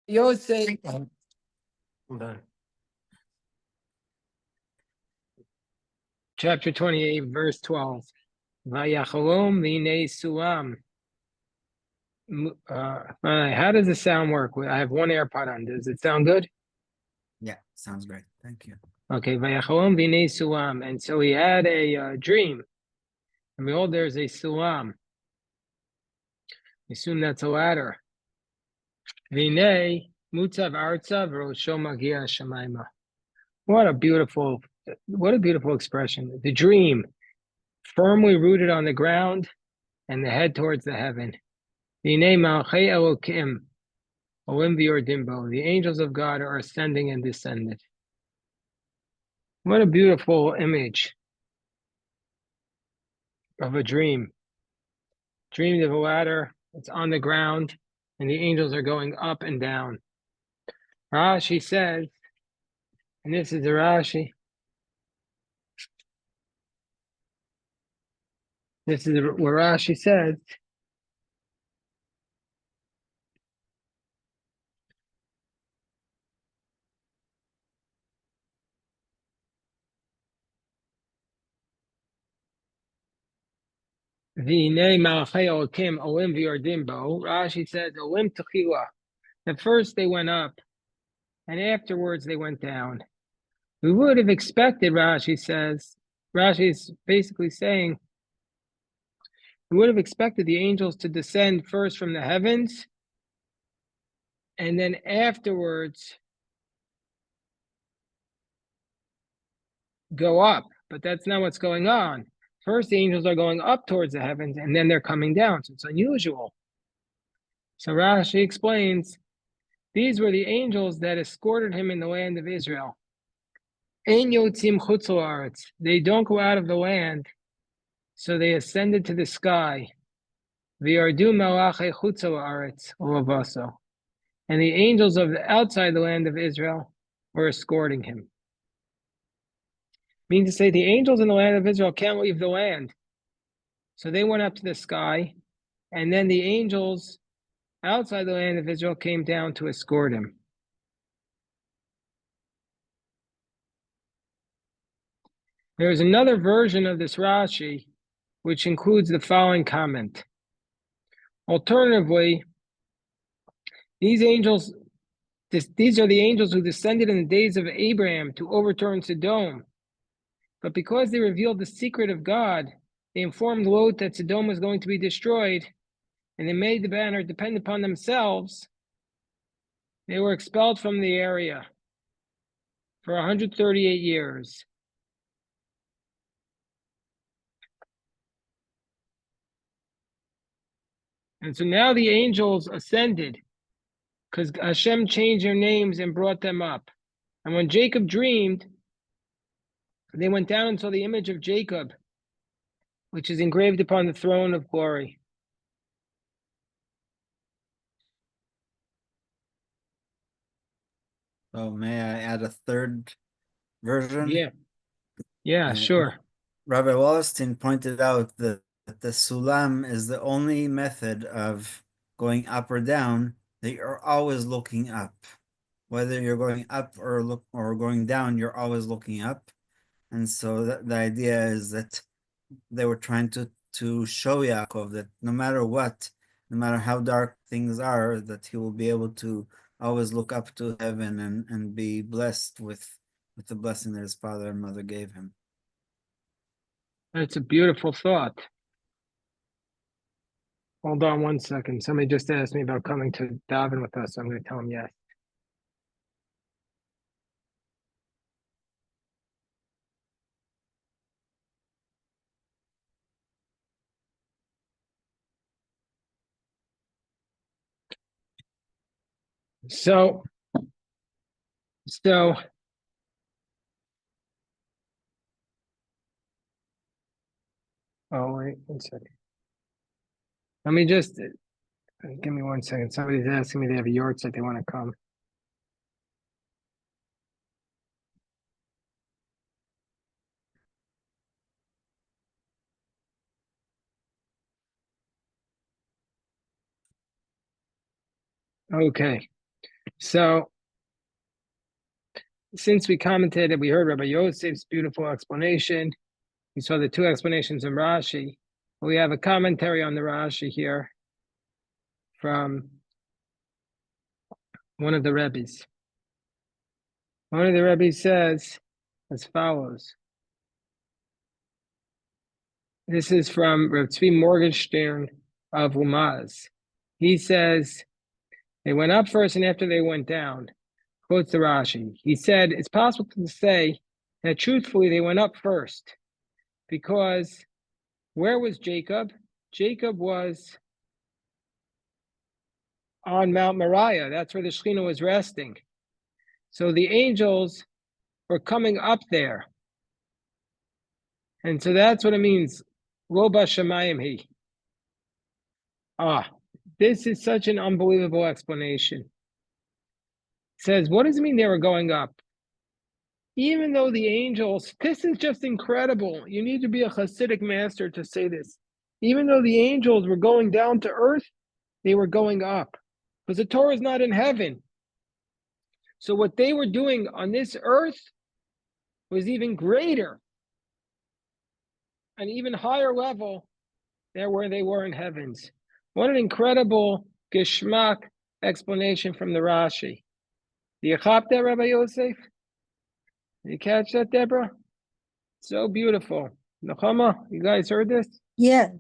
Yosef. Hold on. Chapter 28, verse 12. Vayachalom v'nei suam. How does the sound work? I have one AirPod on. Does it sound good? Yeah, sounds great. Thank you. Okay, Vayachalom v'nei suam. And so he had a dream. And behold, there's a suam. Assume that's a ladder. V'nei mutzav artzav rosho magia shemaima. What a beautiful expression. The dream, firmly rooted on the ground and the head towards the heaven. V'nei malchei Elokim. The angels of God are ascending and descending. What a beautiful image of a dream. Dreamed of a ladder, it's on the ground, and the angels are going up and down. Rashi says, and this is the Rashi, this is where Rashi says, V'nei malachei Elokim olim v'yordimbo. Rashi says, olim techila. At first they went up, and afterwards they went down. We would have expected, Rashi says, Rashi is basically saying, we would have expected the angels to descend first from the heavens, and then afterwards go up. But that's not what's going on. First, the angels are going up towards the heavens, and then they're coming down. So it's unusual. So Rashi explains, these were the angels that escorted him in the land of Israel. Ein yotzim chutz la'aretz. They don't go out of the land, so they ascended to the sky. V'yardu malachei chutz la'aretz ulavaso. And the angels of outside the land of Israel were escorting him. Meaning to say, the angels in the land of Israel can't leave the land. So they went up to the sky, and then the angels outside the land of Israel came down to escort him. There is another version of this Rashi, which includes the following comment. Alternatively, these are the angels who descended in the days of Abraham to overturn Sodom. But because they revealed the secret of God, they informed Lot that Sodom was going to be destroyed, and they made the banner depend upon themselves. They were expelled from the area for 138 years. And so now the angels ascended because Hashem changed their names and brought them up. And when Jacob dreamed, they went down and saw the image of Jacob, which is engraved upon the throne of glory. So may I add a third version? Yeah, sure. Rabbi Wallerstein pointed out that the sulam is the only method of going up or down that you're always looking up. Whether you're going up or going down, you're always looking up. And so the idea is that they were trying to show Yaakov that no matter what, no matter how dark things are, that he will be able to always look up to heaven and be blessed with the blessing that his father and mother gave him. That's a beautiful thought. Hold on one second. Somebody just asked me about coming to daven with us. So I'm going to tell them yes. So, oh, wait, one second. Let me just, give me 1 second. Somebody's asking me, they have a yard site, they want to come. Okay. So, since we commented, we heard Rabbi Yosef's beautiful explanation. We saw the two explanations in Rashi. We have a commentary on the Rashi here from one of the Rebbes. One of the Rebbes says as follows. This is from Rav Tzvi Morgenstern of Umaz. He says, they went up first and after they went down. Quotes the Rashi. He said, it's possible to say that truthfully they went up first because where was Jacob? Jacob was on Mount Moriah. That's where the Shekhinah was resting. So the angels were coming up there. And so that's what it means. Lo b'shamayim hi. This is such an unbelievable explanation. It says, what does it mean they were going up? Even though the angels, this is just incredible. You need to be a Hasidic master to say this. Even though the angels were going down to earth, they were going up. Because the Torah is not in heaven. So what they were doing on this earth was even greater, an even higher level than where they were in heavens. What an incredible geschmack explanation from the Rashi. Do you chop that, Rabbi Yosef? Did you catch that, Deborah? So beautiful. Nechama, you guys heard this? Yes.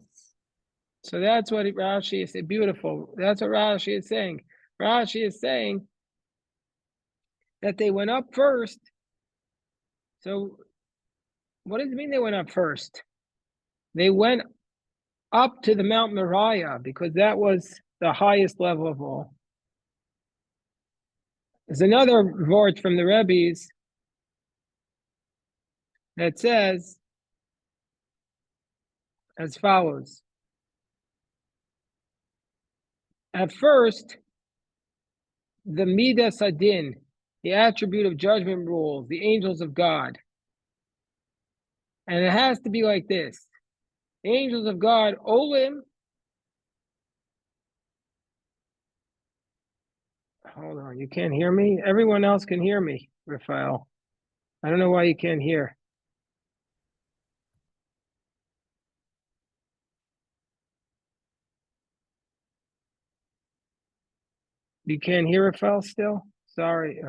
So that's what Rashi is saying. Beautiful. That's what Rashi is saying. Rashi is saying that they went up first. So what does it mean they went up first? They went up to the Mount Moriah because that was the highest level of all. There's another vort from the Rebbe's that says as follows. At first, the Midas Adin, the attribute of judgment rules, the angels of God. And it has to be like this. The angels of God, Olim. Hold on, you can't hear me? Everyone else can hear me, Raphael. I don't know why you can't hear. You can't hear Raphael still? Sorry.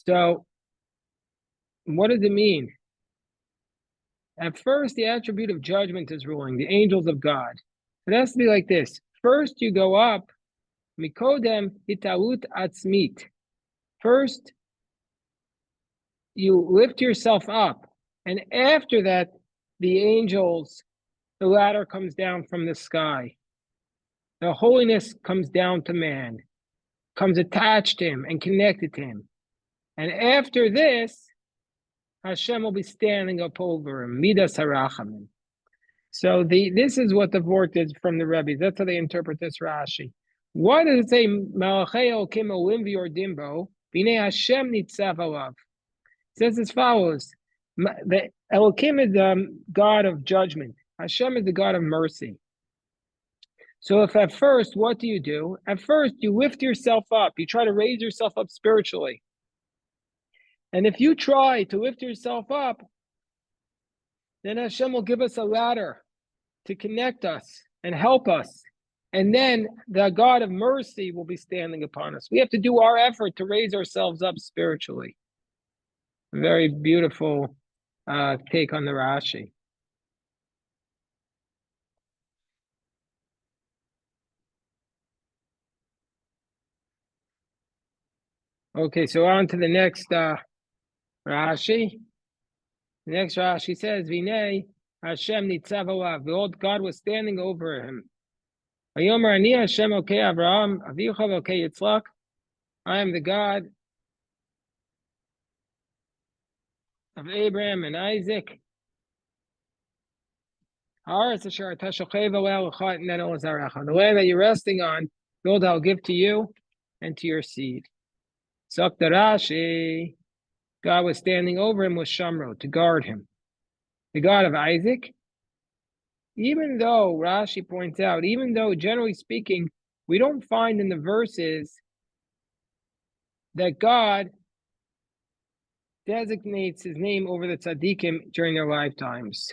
So, what does it mean? At first, the attribute of judgment is ruling, the angels of God. It has to be like this. First, you go up, mikodem hitaut atzmit. First, you lift yourself up. And after that, the angels, the ladder comes down from the sky. The holiness comes down to man, comes attached to him and connected to him. And after this, Hashem will be standing up over him, Midas Harachamim. So this is what the vort is from the Rebbe. That's how they interpret this Rashi. Why does it say Malachei Elokim Olim V'Yordimbo B'nei Hashem Nitzav Alav? It says as follows: the Elokim is the God of judgment. Hashem is the God of mercy. So if at first, what do? At first, you lift yourself up. You try to raise yourself up spiritually. And if you try to lift yourself up, then Hashem will give us a ladder to connect us and help us. And then the God of mercy will be standing upon us. We have to do our effort to raise ourselves up spiritually. Very beautiful take on the Rashi. Okay, so on to the next Rashi. The next Rashi says, Vinay Hashem nitzav alav. Behold, God was standing over him. Vayomer ani Hashem okei Avraham, avicha okei Yitzchak. I am the God of Abraham and Isaac. The land that you're resting on, build I'll give to you and to your seed. Sakta Rashi, God was standing over him with Shamro to guard him. The God of Isaac, even though Rashi points out, even though generally speaking, we don't find in the verses that God designates his name over the tzaddikim during their lifetimes.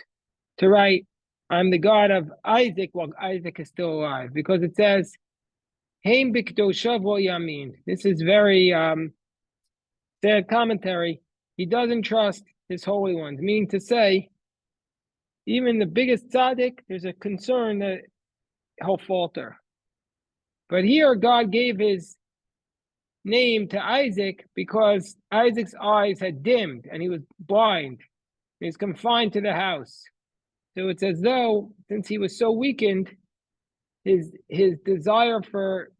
To write, I'm the God of Isaac while Isaac is still alive, because it says, Haim bikdoshav yamin. This is very sad commentary. He doesn't trust his holy ones, meaning to say, even the biggest tzaddik, there's a concern that he'll falter. But here, God gave his name to Isaac because Isaac's eyes had dimmed and he was blind. He was confined to the house. So it's as though, since he was so weakened, his desire for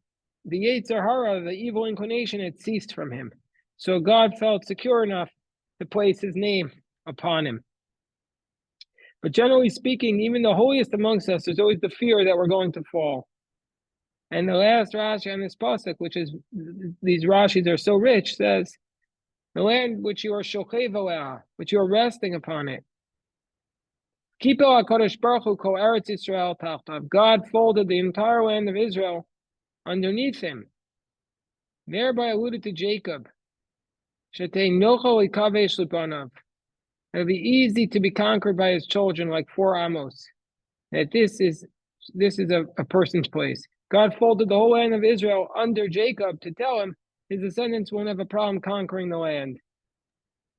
the Yetzer Hara, the evil inclination, had ceased from him. So God felt secure enough to place his name upon him. But generally speaking, even the holiest amongst us, there's always the fear that we're going to fall. And the last Rashi on this pasuk, which is, these Rashis are so rich, says, the land which you are shochev aleh, which you are resting upon it. Kipel HaKadosh Baruch Hu kol Eretz Yisrael tachtav. God folded the entire land of Israel underneath him, thereby alluded to Jacob. Shetei nochal ikavesh lipanav. It'll be easy to be conquered by his children, like 4 Amos. That this is a person's place. God folded the whole land of Israel under Jacob to tell him his descendants won't have a problem conquering the land.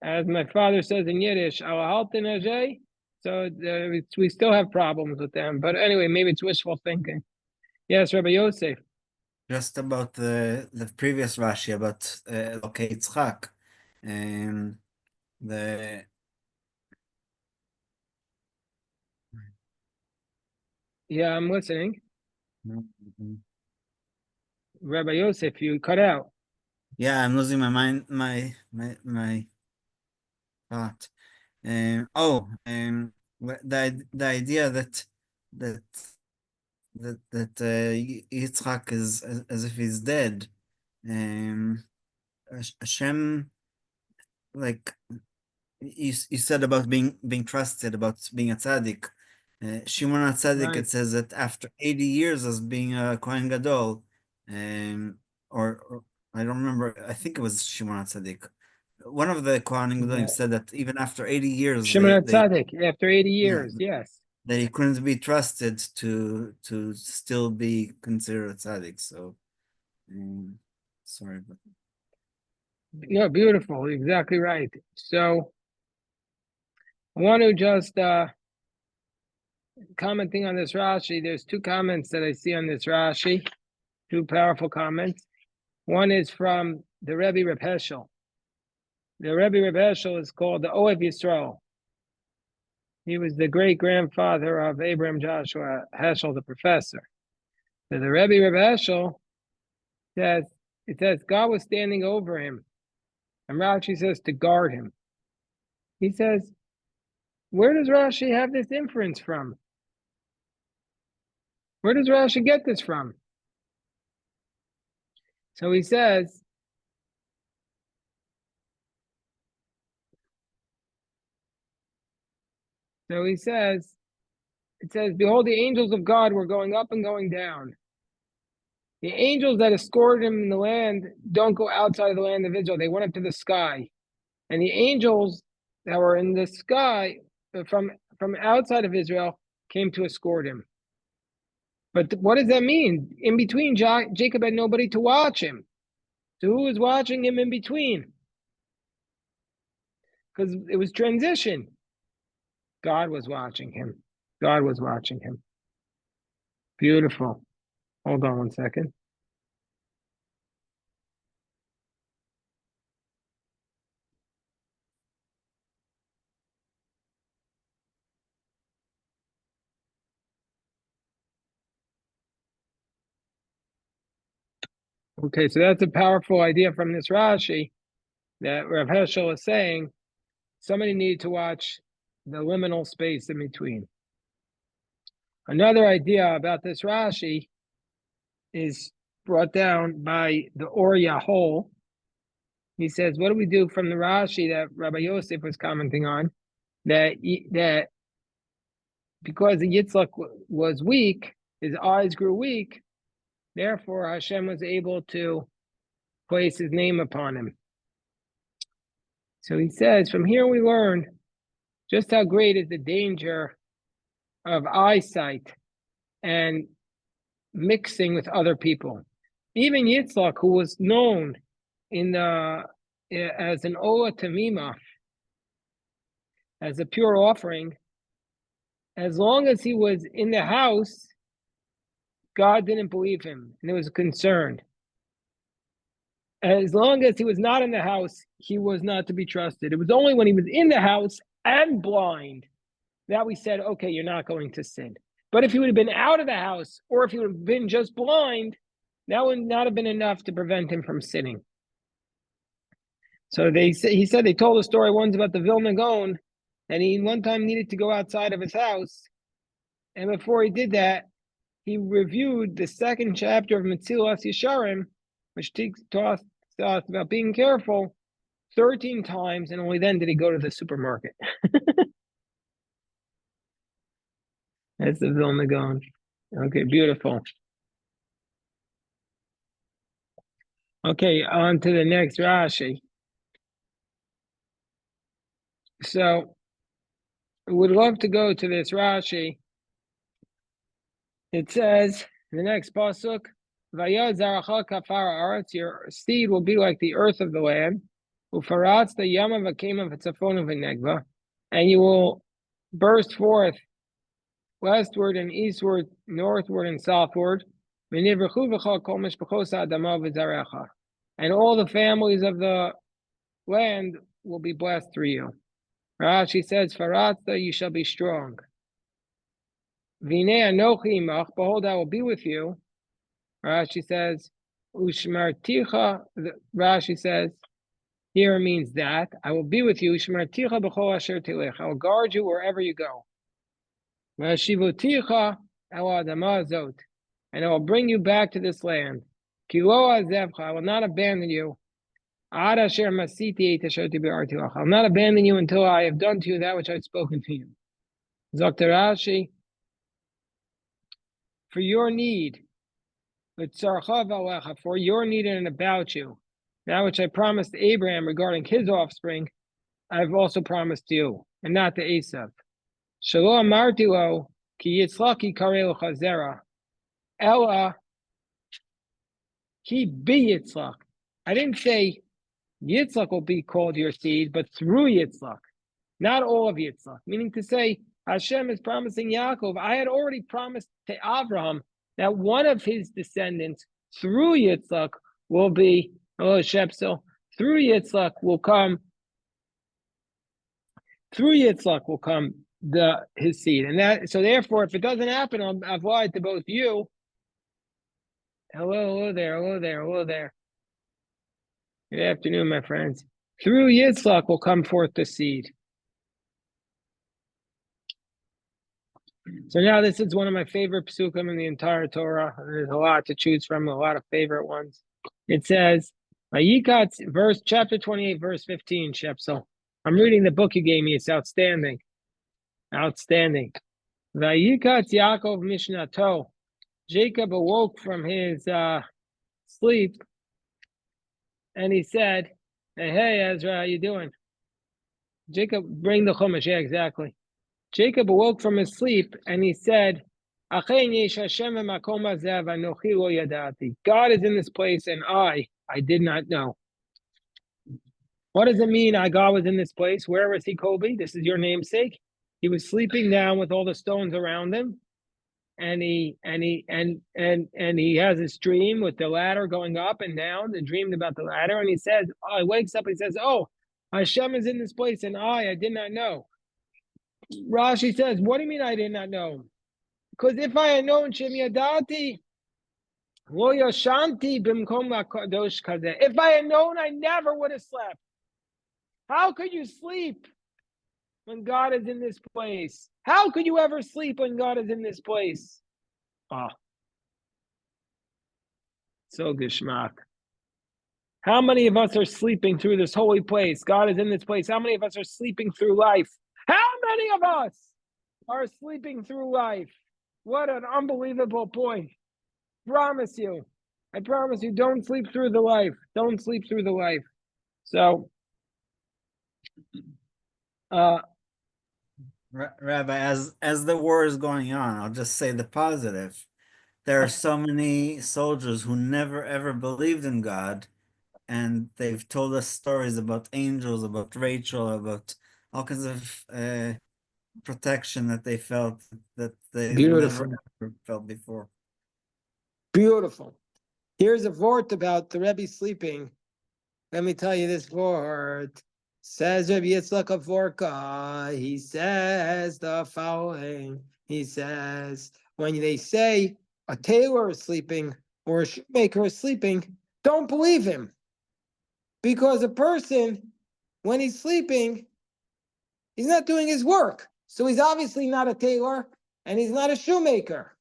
As my father says in Yiddish, so we still have problems with them. But anyway, maybe it's wishful thinking. Yes, Rabbi Yosef. Just about the previous Rashi about Elokei Yitzchak, the Yeah, I'm listening. Rabbi Yosef, you cut out. Yeah, I'm losing my mind, my thought. The idea that Yitzchak is as if he's dead. Hashem, like you said about being trusted, about being a tzaddik. Shimon HaTzadik, Right. it says that after 80 years as being a Kohen Gadol, or I don't remember, I think it was Shimon HaTzadik. One of the Kohanim Gadolim Yeah. said that even after 80 years, Shimon HaTzadik, after 80 yeah, years, yes. that he couldn't be trusted to still be considered a tzaddik. So, sorry, but No, beautiful. Exactly right. So I want to just commenting on this Rashi. There's 2 comments that I see on this Rashi, 2 powerful comments. One is from the Rebbe Reb Heschel. The Rebbe Reb Heschel is called the Ohev Yisrael. He was the great-grandfather of Abraham Joshua Heschel, the professor. So the Rebbe Reb Heschel says, it says God was standing over him. And Rashi says to guard him. He says, where does Rashi have this inference from? Where does Rashi get this from? So he says, it says, behold, the angels of God were going up and going down. The angels that escorted him in the land don't go outside of the land of Israel. They went up to the sky. And the angels that were in the sky from outside of Israel came to escort him. But what does that mean? In between, Jacob had nobody to watch him. So who was watching him in between? Because it was transition. God was watching him. God was watching him. Beautiful. Hold on one second. Okay, so that's a powerful idea from this Rashi that Rav Heschel is saying somebody needed to watch the liminal space in between. Another idea about this Rashi is brought down by the Or Yahol. He says, what do we do from the Rashi that Rabbi Yosef was commenting on? That because the Yitzchak was weak, his eyes grew weak, therefore Hashem was able to place his name upon him. So he says, from here we learn just how great is the danger of eyesight and mixing with other people. Even Yitzchak, who was known as an Ola Tamima, as a pure offering, as long as he was in the house, God didn't believe him, and he was concerned. As long as he was not in the house, he was not to be trusted. It was only when he was in the house and blind that we said, okay, you're not going to sin. But if he would have been out of the house, or if he would have been just blind, that would not have been enough to prevent him from sinning. So he said they told a story once about the Vilna Gaon, and he one time needed to go outside of his house. And before he did that, he reviewed the second chapter of Metzilas Yesharim, which talks to us about being careful, 13 times, and only then did he go to the supermarket. That's the Vilna Gaon. Okay, beautiful. Okay, on to the next Rashi. So, we would love to go to this Rashi. It says, the next pasuk, Vayad zaracha kafar aretz, your seed will be like the earth of the land, ufaratz the yama v'kema v'tzafon v'negva, and you will burst forth westward and eastward, northward and southward, and all the families of the land will be blessed through you. Rashi says, Faratza, you shall be strong. V'nei anochi imach, behold, I will be with you. Rashi says, Ushmarticha, Rashi says, here it means that, I will be with you, Ushmarticha b'chol asher tilech, I will guard you wherever you go. V'ashivoticha el adama zot, and I will bring you back to this land. Ki lo azevcha, I will not abandon you. Ad asher masiti et asher tibarti lach, I will not abandon you until I have done to you that which I have spoken to you. Dr. Rashi, for your need, for your need and about you, that which I promised Abraham regarding his offspring, I have also promised you, and not to Esav. Shelo amarti lo ki yitzchaki karei lecha zera, ella ki bi Yitzchak. I didn't say Yitzchak will be called your seed, but through Yitzchak, not all of Yitzchak. Meaning to say, Hashem is promising Yaakov. I had already promised to Abraham that one of his descendants through Yitzchak will be, through Yitzchak will come his seed. And that, so therefore, if it doesn't happen, I've lied to both you. Hello there. Good afternoon, my friends. Through Yitzchak will come forth the seed. So now this is one of my favorite psukim in the entire Torah. There's a lot to choose from, a lot of favorite ones. It says, chapter 28, verse 15, Shepsel. I'm reading the book you gave me. It's outstanding. Outstanding. Vayikatz Yaakov Mishnato. Jacob awoke from his sleep, and he said, hey, Ezra, how you doing? Jacob, bring the Chumash. Yeah, exactly. Jacob awoke from his sleep, and he said, God is in this place, and I did not know. What does it mean, God was in this place? Where was he, Kobe? This is your namesake. He was sleeping down with all the stones around him, and he has this dream with the ladder going up and down, and dreamed about the ladder, and he says, he wakes up, he says, Hashem is in this place, and I did not know. Rashi says, what do you mean I did not know? Because if I had known Shem Yadati, If I had known, I never would have slept. How could you sleep when God is in this place? How could you ever sleep when God is in this place? Ah, so geschmack. How many of us are sleeping through this holy place? God is in this place. How many of us are sleeping through life? How many of us are sleeping through life? What an unbelievable point. Promise you. I promise you, don't sleep through the life. Don't sleep through the life. So, Rabbi, as the war is going on, I'll just say the positive. There are so many soldiers who never ever believed in God, and they've told us stories about angels, about Rachel, about all kinds of protection that they felt that they never beautiful. ever felt before. Beautiful. Here's a vort about the Rebbe sleeping. Let me tell you this vort. Says Rebbe Yitzchak Vorka. He says the following. He says, when they say a tailor is sleeping or a shoemaker is sleeping, don't believe him. Because a person, when he's sleeping, he's not doing his work. So he's obviously not a tailor and he's not a shoemaker.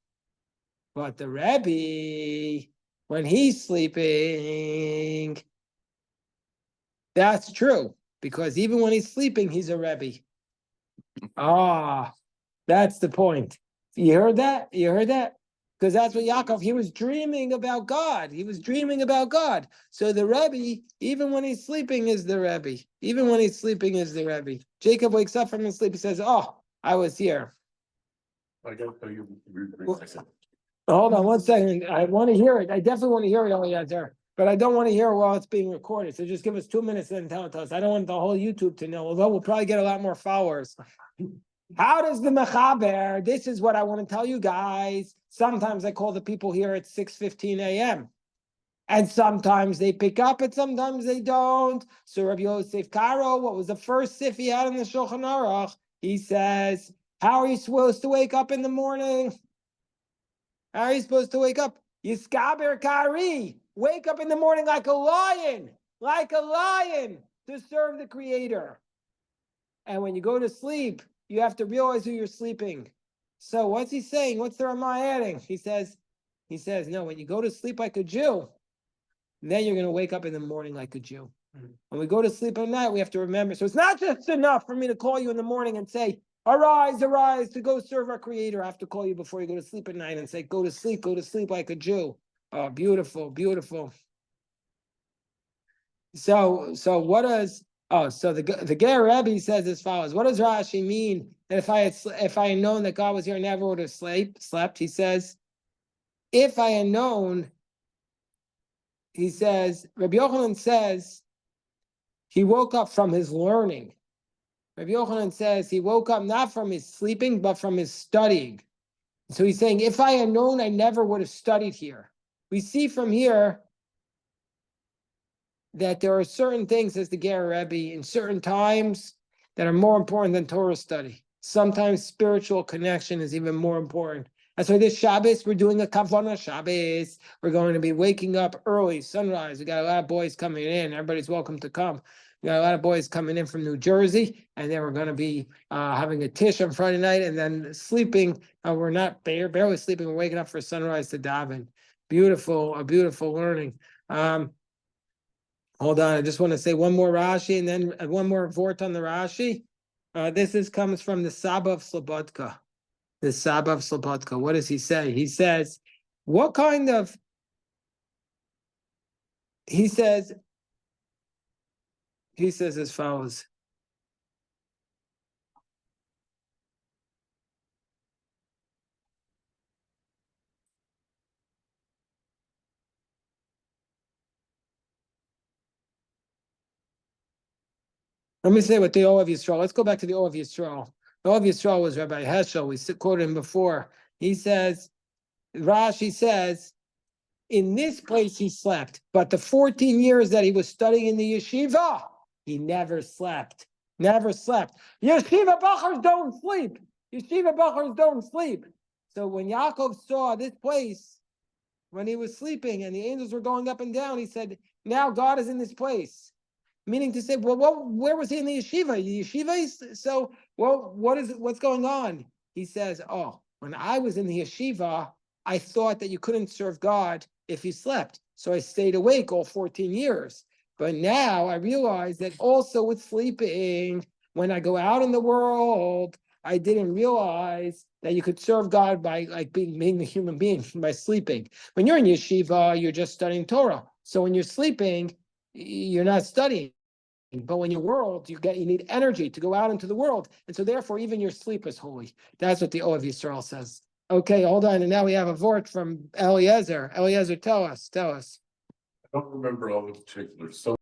But the Rebbe, when he's sleeping, that's true. Because even when he's sleeping, he's a Rebbe. Ah, that's the point. You heard that? You heard that? Because that's what Yaakov, he was dreaming about God. He was dreaming about God. So the Rebbe, even when he's sleeping, is the Rebbe. Even when he's sleeping, is the Rebbe. Jacob wakes up from his sleep. He says, oh, I was here. I don't know you. Hold on 1 second. I want to hear it. I definitely want to hear it, Eliezer. But I don't want to hear it while it's being recorded. So just give us 2 minutes and tell it to us. I don't want the whole YouTube to know, although we'll probably get a lot more followers. How does the Mechaber, this is what I want to tell you guys. Sometimes I call the people here at 6:15 a.m. And sometimes they pick up and sometimes they don't. So Rabbi Yosef Karo, what was the first sif he had in the Shulchan Aruch? He says, how are you supposed to wake up in the morning? How are you supposed to wake up? Yiskaber Kari. Wake up in the morning like a lion to serve the Creator. And when you go to sleep, you have to realize who you're sleeping. So what's he saying? What's the Ramah adding? He says, no, when you go to sleep like a Jew, then you're going to wake up in the morning like a Jew. When we go to sleep at night, we have to remember. So it's not just enough for me to call you in the morning and say, arise, arise to go serve our Creator. I have to call you before you go to sleep at night and say, go to sleep like a Jew. Oh, beautiful, beautiful. So what does the Ger Rebbe says as follows. What does Rashi mean that if I had known that God was here, I never would have slept? He says, if I had known, he says, Rabbi Yochanan says, he woke up from his learning. Rabbi Yochanan says he woke up not from his sleeping, but from his studying. So he's saying, if I had known, I never would have studied here. We see from here that there are certain things, as the Ger Rebbe, in certain times that are more important than Torah study. Sometimes spiritual connection is even more important. That's why this Shabbos, we're doing a Kavanah Shabbos. We're going to be waking up early, sunrise. We got a lot of boys coming in. Everybody's welcome to come. We got a lot of boys coming in from New Jersey, and then we're going to be having a tish on Friday night, and then sleeping. We're not barely sleeping. We're waking up for sunrise to daven. Beautiful, a beautiful learning. Hold on, I just want to say one more Rashi and then one more vort on the Rashi. Comes from the Saba of Slobodka. The Saba of Slobodka. What does he say? He says, what kind of... He says as follows. Let me say what the O of Yisrael. Let's go back to the O of Yisrael. The O of Yisrael was Rabbi Heschel. We quoted him before. He says, Rashi says, in this place he slept, but the 14 years that he was studying in the yeshiva, he never slept. Never slept. Yeshiva bachars don't sleep. Yeshiva bachars don't sleep. So when Yaakov saw this place, when he was sleeping and the angels were going up and down, he said, now God is in this place. Meaning to say, well, where was he in the yeshiva? The yeshiva is, so, well, what's going on? He says, oh, when I was in the yeshiva, I thought that you couldn't serve God if you slept. So I stayed awake all 14 years. But now I realize that also with sleeping, when I go out in the world, I didn't realize that you could serve God by like being a human being by sleeping. When you're in yeshiva, you're just studying Torah. So when you're sleeping, you're not studying. But when you're world, you need energy to go out into the world. And so therefore, even your sleep is holy. That's what the Oav Yisrael says. Okay, hold on. And now we have a vort from Eliezer. Eliezer, tell us. I don't remember all the particulars. So